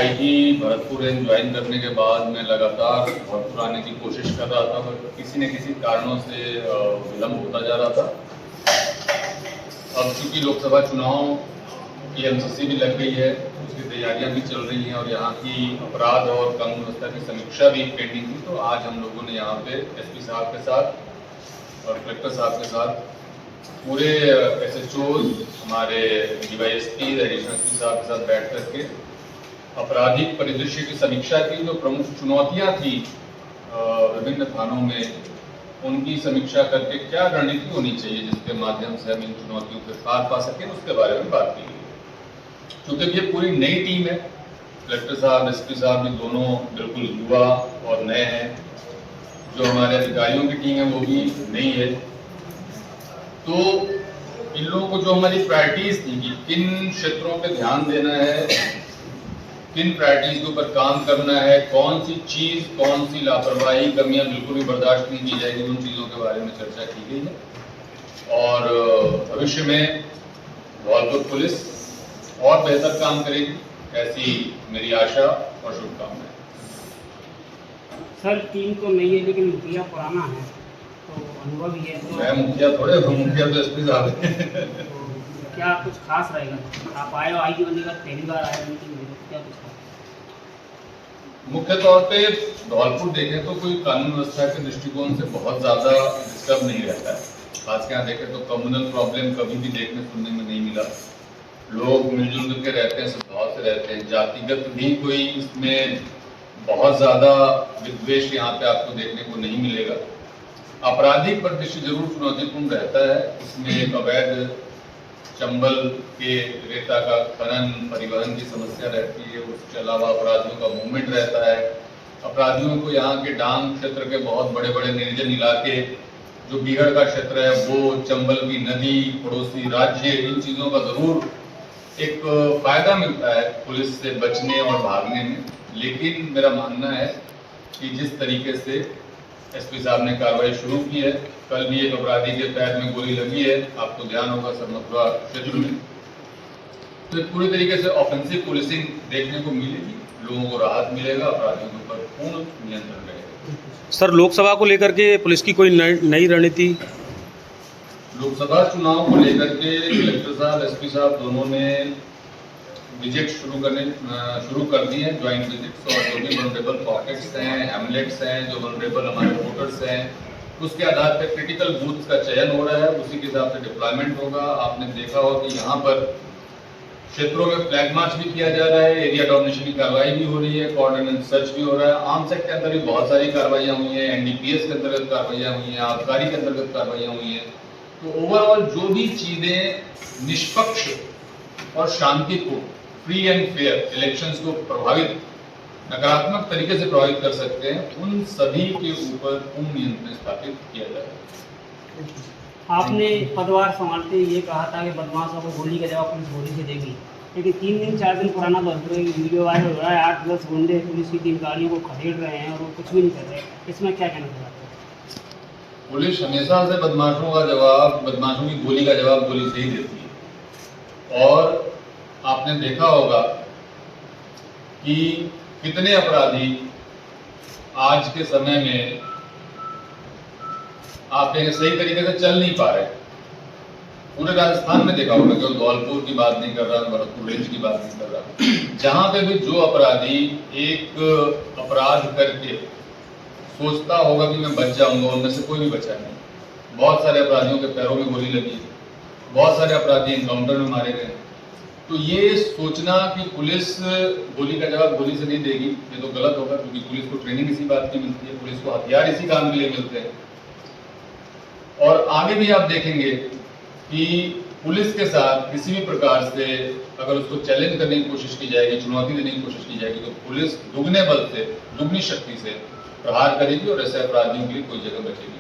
IG Bharatpur range join करने के बाद मैं लगातार भरतपुर आने की कोशिश कर रहा था, पर किसी न किसी कारणों से विलम्ब होता जा रहा था। अब चूंकि लोकसभा चुनाव की एमसीसी भी लग गई है, उसकी तैयारियां भी चल रही हैं और यहाँ की अपराध और कानून व्यवस्था की समीक्षा भी पेंडिंग थी, तो आज हम लोगों ने यहाँ पे एसपी साहब के साथ और कलेक्टर साहब के साथ पूरे एसएचओ, हमारे डीवाईएसपी, एडिशनल एसपी साहब के साथ बैठ करके आपराधिक परिदृश्य की समीक्षा की। जो प्रमुख चुनौतियां थी विभिन्न थानों में, उनकी समीक्षा करके क्या रणनीति होनी चाहिए जिसके माध्यम से हम इन चुनौतियों से पार पा सकें, उसके बारे में बात की गई। चूंकि ये पूरी नई टीम है, कलेक्टर साहब, एसपी साहब भी दोनों बिल्कुल युवा और नए हैं, जो हमारे अधिकारियों की टीम है वो भी नई है, तो इन लोगों को जो हमारी प्रायोरिटीज थी कि किन क्षेत्रों पे ध्यान देना है, किन प्रायोरिटीज के ऊपर काम करना है, कौन सी चीज, कौन सी लापरवाही, कमियां बिल्कुल भी बर्दाश्त नहीं की जाएगी, उन चीजों के बारे में चर्चा की गई है। और भविष्य में धौलपुर पुलिस और बेहतर काम करेगी, ऐसी मेरी आशा और शुभकामनाएं। सर टीम तो नहीं है लेकिन मुखिया पुराना है, तो अनुभव ही है, तो मैं मुखिया थोड़े, मुखिया तो एसपी साहब है। तो क्या कुछ खास रहेगा? आप आए हो, आईजी बनने का पहली बार आए मीटिंग में, क्या कुछ खास? मुख्य तौर पे धौलपुर देखें तो कोई कानून व्यवस्था के दृष्टिकोण से बहुत ज़्यादा डिस्टर्ब नहीं रहता है। खास के यहाँ देखें तो कम्युनल प्रॉब्लम कभी भी देखने सुनने में नहीं मिला। लोग मिलजुल के रहते हैं, सद्भाव से रहते हैं, जातिगत भी कोई इसमें बहुत ज़्यादा विद्वेष यहाँ पे आपको देखने को नहीं मिलेगा। आपराधिक परिदृश्य जरूर चुनौतीपूर्ण रहता है, इसमें एक अवैध चंबल के रेता का खनन, परिवहन की समस्या रहती है, उसके अलावा अपराधियों का मूवमेंट रहता है। अपराधियों को यहाँ के डांग क्षेत्र के बहुत बड़े बड़े निर्जन इलाके, जो बीहड़ का क्षेत्र है, वो चंबल की नदी, पड़ोसी राज्य, इन चीज़ों का जरूर एक फायदा मिलता है पुलिस से बचने और भागने में। लेकिन मेरा मानना है कि जिस तरीके से एसपी साहब ने कार्रवाई शुरू की है, कल भी एक अपराधी के पैर में गोली लगी है, आपको ध्यान होगा सर, मथुरा शेड्यूल में, तो पूरी तरीके से ऑफेंसिव पुलिसिंग देखने को मिलेगी, लोगों को राहत मिलेगा, अपराधियों के ऊपर पूर्ण नियंत्रण रहेगा। सर लोकसभा को लेकर के पुलिस की कोई नई रणनीति? लोकसभा चुनाव को लेकर के कलेक्टर साहब, एसपी साहब दोनों ने विजिट शुरू कर दी है, ज्वाइंट विजिट्स, और जो भी वनरेबल पॉकेट्स हैं, हैमलेट्स हैं, जो वनरेबल हमारे वोटर्स हैं, उसके आधार पर क्रिटिकल बूथ्स का चयन हो रहा है, उसी के हिसाब से डिप्लॉयमेंट होगा। आपने देखा हो कि यहाँ पर क्षेत्रों में फ्लैग मार्च भी किया जा रहा है, एरिया डोमिनेशन की कार्रवाई भी हो रही है, कोऑर्डिनेट सर्च भी हो रहा है, आर्म्स एक्ट के अंदर भी बहुत सारी कार्रवाइयाँ हुई हैं, एनडीपीएस के अंतर्गत कार्रवाइयाँ हुई हैं, आबकारी के अंतर्गत कार्रवाइयाँ हुई हैं। तो ओवरऑल जो भी चीजें निष्पक्ष और शांतिपूर्ण, फ्री एंड फेयर इलेक्शंस को प्रभावित, नकारात्मक तरीके से प्रभावित कर सकते हैं, उन सभी के ऊपर पूर्ण नियंत्रण स्थापित किया जाएगा। आपने पदभार संभालते ये कहा था कि बदमाशों को गोली का जवाब पुलिस गोली से देगी, लेकिन 3 दिन 4 दिन पुराना धौलपुर वीडियो वायरल हो रहा है, 8-10 गुंडे पुलिस की 3 गाड़ियों को खदेड़ रहे हैं और वो कुछ भी नहीं कर रहे, इसमें क्या कहना चाहते हैं? पुलिस हमेशा से बदमाशों की गोली का जवाब गोली से ही देती है। और आपने देखा होगा कि कितने अपराधी आज के समय में आप सही तरीके से चल नहीं पा रहे। पूरे राजस्थान में देखा होगा, केवल धौलपुर की बात नहीं कर रहा, भरतपुर रेंज की बात नहीं कर रहा, जहां पे भी जो अपराधी एक अपराध करके सोचता होगा कि मैं बच जाऊंगा, उनमें से कोई भी बचा नहीं। बहुत सारे अपराधियों के पैरों में गोली लगी, बहुत सारे अपराधी एनकाउंटर में मारे गए। तो ये सोचना कि पुलिस गोली का जवाब गोली से नहीं देगी, ये तो गलत होगा, क्योंकि पुलिस को ट्रेनिंग इसी बात की मिलती है, पुलिस को हथियार इसी काम के लिए मिलते हैं। और आगे भी आप देखेंगे कि पुलिस के साथ किसी भी प्रकार से अगर उसको चैलेंज करने की कोशिश की जाएगी, चुनौती देने की कोशिश की जाएगी, तो पुलिस दुगने बल से, दुगनी शक्ति से प्रहार करेगी और ऐसे अपराधियों के लिए कोई जगह बचेगी।